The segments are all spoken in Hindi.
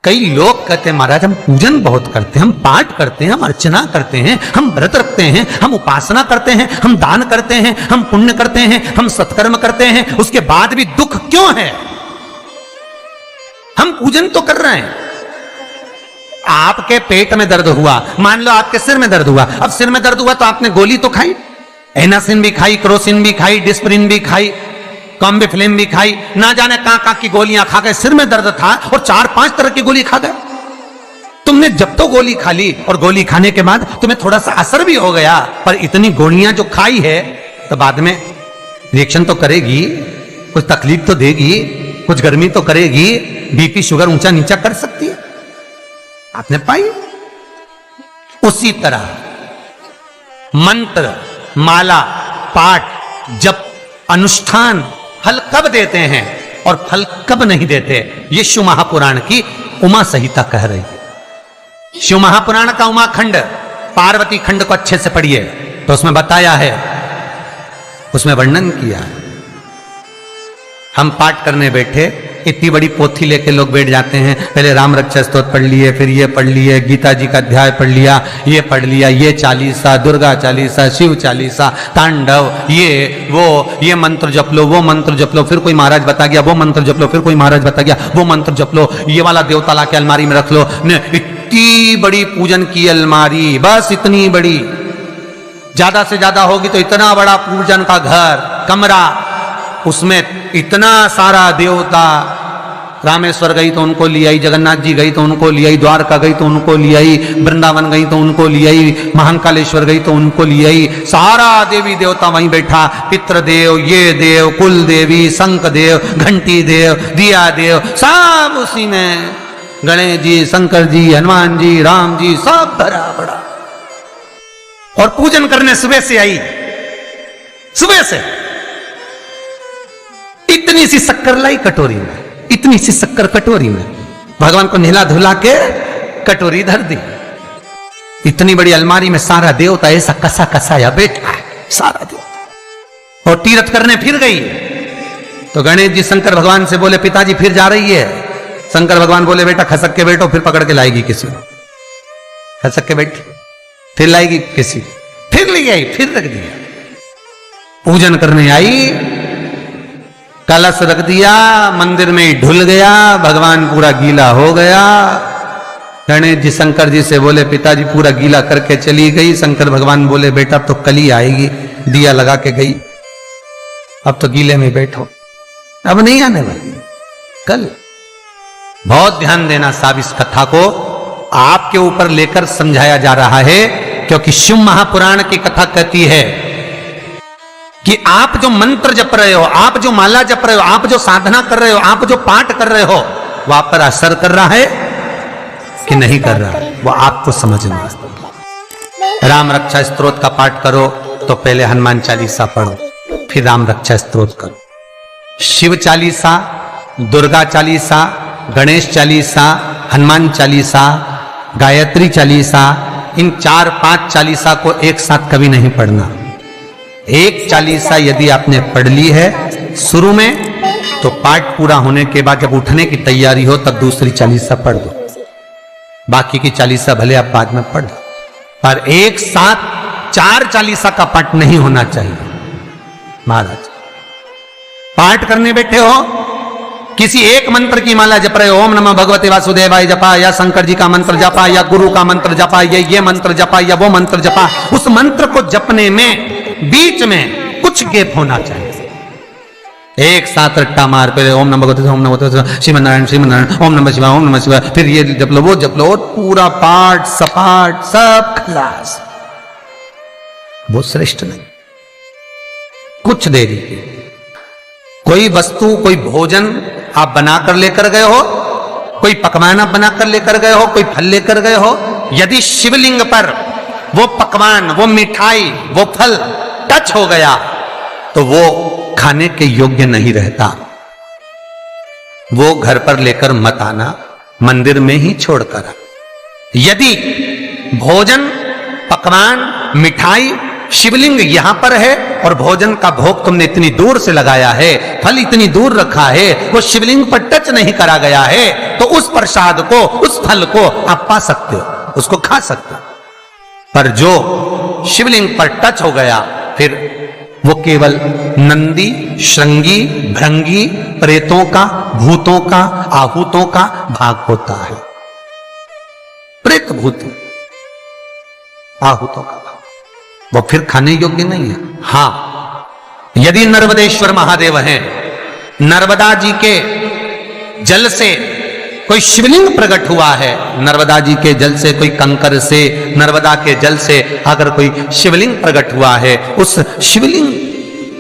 कई लोग कहते हैं महाराज हम पूजन बहुत करते हैं, हम पाठ करते हैं, हम अर्चना करते हैं, हम व्रत रखते हैं, हम उपासना करते हैं, हम दान करते हैं, हम पुण्य करते हैं, हम सत्कर्म करते हैं, उसके बाद भी दुख क्यों है? हम पूजन तो कर रहे हैं। आपके पेट में दर्द हुआ, मान लो आपके सिर में दर्द हुआ, अब सिर में दर्द हुआ तो आपने गोली तो खाई, एनासिन भी खाई, क्रोसिन भी खाई, डिस्प्रिन भी खाई, कॉम्बिफ्लेम भी खाई, ना जाने कहां की गोलियां खा गए। सिर में दर्द था और 4-5 तरह की गोली खा गए। तुमने जब तो गोली खा ली और गोली खाने के बाद तुम्हें थोड़ा सा असर भी हो गया, पर इतनी गोलियां जो खाई है तो बाद में रिएक्शन तो करेगी, कुछ तकलीफ तो देगी, कुछ गर्मी तो करेगी, बीपी शुगर ऊंचा नीचा कर सकती है। आपने पाई। उसी तरह मंत्र, माला, पाठ, जप, अनुष्ठान फल कब देते हैं और फल कब नहीं देते, ये शिव महापुराण की उमा संहिता कह रही है। शिव महापुराण का उमा खंड, पार्वती खंड को अच्छे से पढ़िए तो उसमें बताया है, उसमें वर्णन किया है। हम पाठ करने बैठे, इतनी बड़ी पोथी लेके लोग बैठ जाते हैं, पहले राम रक्षा स्तोत्र पढ़ लिए, फिर ये पढ़ लिए, गीता जी का अध्याय पढ़ लिया, ये पढ़ लिया, ये चालीसा, दुर्गा चालीसा, शिव चालीसा, तांडव, ये मंत्र जप लो, वो मंत्र जप लो, फिर कोई महाराज बता गया वो मंत्र जप लो, फिर कोई महाराज बता गया वो मंत्र जप लो, ये वाला देवता ला के अलमारी में रख लो। इतनी बड़ी पूजन की अलमारी, बस इतनी बड़ी, ज्यादा से ज्यादा होगी तो इतना बड़ा पूजन का घर, कमरा, उसमें इतना सारा देवता। रामेश्वर गई तो उनको ले आई, जगन्नाथ जी गई तो उनको ले आई, द्वारका गई तो उनको ले आई, वृंदावन गई तो उनको ले आई, महाकालेश्वर गई तो उनको ले आई, सारा देवी देवता वहीं बैठा, पितृदेव, ये देव, कुल देवी, शंख देव, घंटी देव, दिया देव, सब उसी में, गणेश जी, शंकर जी, हनुमान जी, राम जी, सब भरा पड़ा। और पूजन करने सुबह से आई, सुबह से इतनी सी शक्कर लाई कटोरी में, इतनी सी शक्कर कटोरी में, भगवान को नहला धुला के कटोरी धर दी। इतनी बड़ी अलमारी में सारा देवता ऐसा कसा कसाया बैठा है, सारा देवता। और तीर्थ करने फिर गई तो गणेश जी शंकर भगवान से बोले पिताजी फिर जा रही है। शंकर भगवान बोले बेटा खसक के बैठो, फिर पकड़ के लाएगी किसी को, खसक के बैठ, फिर लाएगी किसी, फिर ले आई, फिर रख दिया। पूजन करने आई, कलश रख दिया, मंदिर में ढुल गया, भगवान पूरा गीला हो गया। गणेश जी शंकर जी से बोले पिताजी पूरा गीला करके चली गई। शंकर भगवान बोले बेटा अब तो कल ही आएगी, दिया लगा के गई, अब तो गीले में बैठो, अब नहीं आने वाली, कल। बहुत ध्यान देना साहब, इस कथा को आपके ऊपर लेकर समझाया जा रहा है, क्योंकि शिव महापुराण की कथा कहती है कि आप जो मंत्र जप रहे हो, आप जो माला जप रहे हो, आप जो साधना कर रहे हो, आप जो पाठ कर रहे हो, वो आप पर असर कर रहा है कि नहीं कर रहा है, वो आपको समझना है। राम रक्षा स्तोत्र का पाठ करो तो पहले हनुमान चालीसा पढ़ो, फिर राम रक्षा स्तोत्र करो। शिव चालीसा, दुर्गा चालीसा, गणेश चालीसा, हनुमान चालीसा, गायत्री चालीसा, इन 4-5 चालीसा को एक साथ कभी नहीं पढ़ना। एक चालीसा यदि आपने पढ़ ली है शुरू में, तो पाठ पूरा होने के बाद जब उठने की तैयारी हो तब दूसरी चालीसा पढ़ दो, बाकी की चालीसा भले आप बाद में पढ़ दो, पर एक साथ 4 चालीसा का पाठ नहीं होना चाहिए। महाराज पाठ करने बैठे हो, किसी एक मंत्र की माला जप रहे हो, ओम नमः भगवते वासुदेवाय जपा, या शंकर जी का मंत्र जपा, या गुरु का मंत्र जपा, या ये मंत्र जपा, या वो मंत्र जपा, उस मंत्र को जपने में बीच में कुछ गैप होना चाहिए। एक साथ रट्टा मार पहले ओम नमः भगवते, ओम नमः भगवते, श्रीमन्नारायण, ओम नमः शिवाय, ओम नमः शिवाय, फिर ये जप लो, वो जप लो, पूरा पाठ सपाट सब खलास, वो श्रेष्ठ नहीं। कुछ देरी की कोई वस्तु, कोई भोजन आप बनाकर लेकर गए हो, कोई पकवान आप बनाकर लेकर गए हो, कोई फल लेकर गए हो, यदि शिवलिंग पर वो पकवान, वो मिठाई, वो फल टच हो गया तो वो खाने के योग्य नहीं रहता, वो घर पर लेकर मत आना, मंदिर में ही छोड़कर। यदि भोजन, पकवान, मिठाई, शिवलिंग यहां पर है और भोजन का भोग तुमने इतनी दूर से लगाया है, फल इतनी दूर रखा है, वो शिवलिंग पर टच नहीं करा गया है, तो उस प्रसाद को, उस फल को आप पा सकते हो, उसको खा सकते हो। पर जो शिवलिंग पर टच हो गया, फिर वो केवल नंदी, श्रृंगी, भृंगी, प्रेतों का, भूतों का, आहूतों का भाग होता है। प्रेत भूत आहूतों का भाग, वो फिर खाने योग्य नहीं है। हां, यदि नर्मदेश्वर महादेव हैं, नर्मदा जी के जल से कोई शिवलिंग प्रकट हुआ है, नर्मदा जी के जल से, कोई कंकर से, नर्मदा के जल से अगर कोई शिवलिंग प्रकट हुआ है, उस शिवलिंग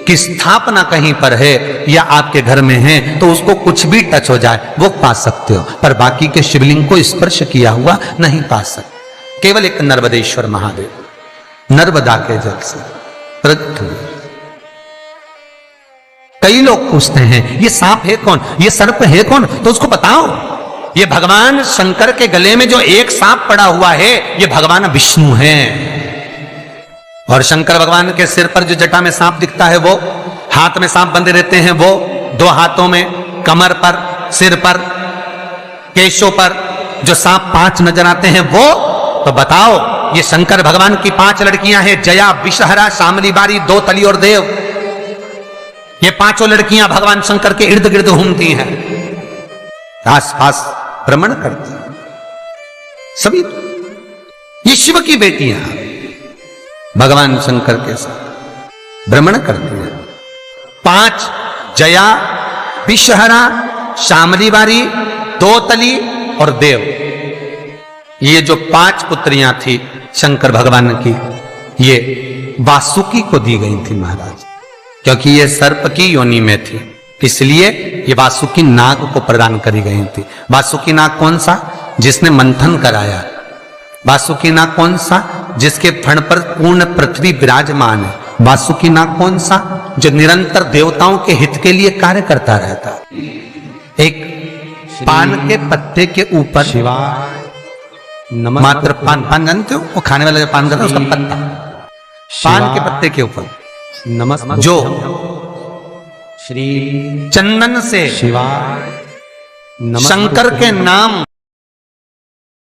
की स्थापना कहीं पर है या आपके घर में है, तो उसको कुछ भी टच हो जाए वो पा सकते हो, पर बाकी के शिवलिंग को स्पर्श किया हुआ नहीं पा सकते। केवल एक नर्मदेश्वर महादेव नर्मदा के जल से प्रकट हुए। कई लोग पूछते हैं ये सांप है कौन, ये सर्प है कौन, तो उसको बताओ, ये भगवान शंकर के गले में जो एक सांप पड़ा हुआ है, ये भगवान विष्णु हैं। और शंकर भगवान के सिर पर जो जटा में सांप दिखता है, वो हाथ में सांप बंधे रहते हैं, वो 2 हाथों में, कमर पर, सिर पर, केशों पर जो सांप 5 नजर आते हैं, वो तो बताओ, ये शंकर भगवान की 5 लड़कियां हैं, जया, विषहरा, शामली बारी, 2 तली और देव। ये 5 लड़कियां भगवान शंकर के इर्द गिर्द घूमती हैं, आसपास भ्रमण करती हैं। सभी ये शिव की बेटियां भगवान शंकर के साथ भ्रमण करती हैं। 5 जया, विषहरा, शामली बारी, 2 तली और देव। ये जो 5 पुत्रियां थी शंकर भगवान की, ये वासुकी को दी गई थी महाराज, क्योंकि ये सर्प की योनि में थी, इसलिए ये वासुकी नाग को प्रदान करी गई थी। वासुकी नाग कौन सा? जिसने मंथन कराया। वासुकी नाग कौन सा? जिसके फण पर पूर्ण पृथ्वी विराजमान है। वासुकी नाग कौन सा? जो निरंतर देवताओं के हित के लिए कार्य करता रहता। एक पान के पत्ते के ऊपर मात्र पान जानते हो, वो खाने वाला जो पान करता है उसका पत्ता, पान के पत्ते के ऊपर नमस्ते जो श्री चंदन से शंकर के नाम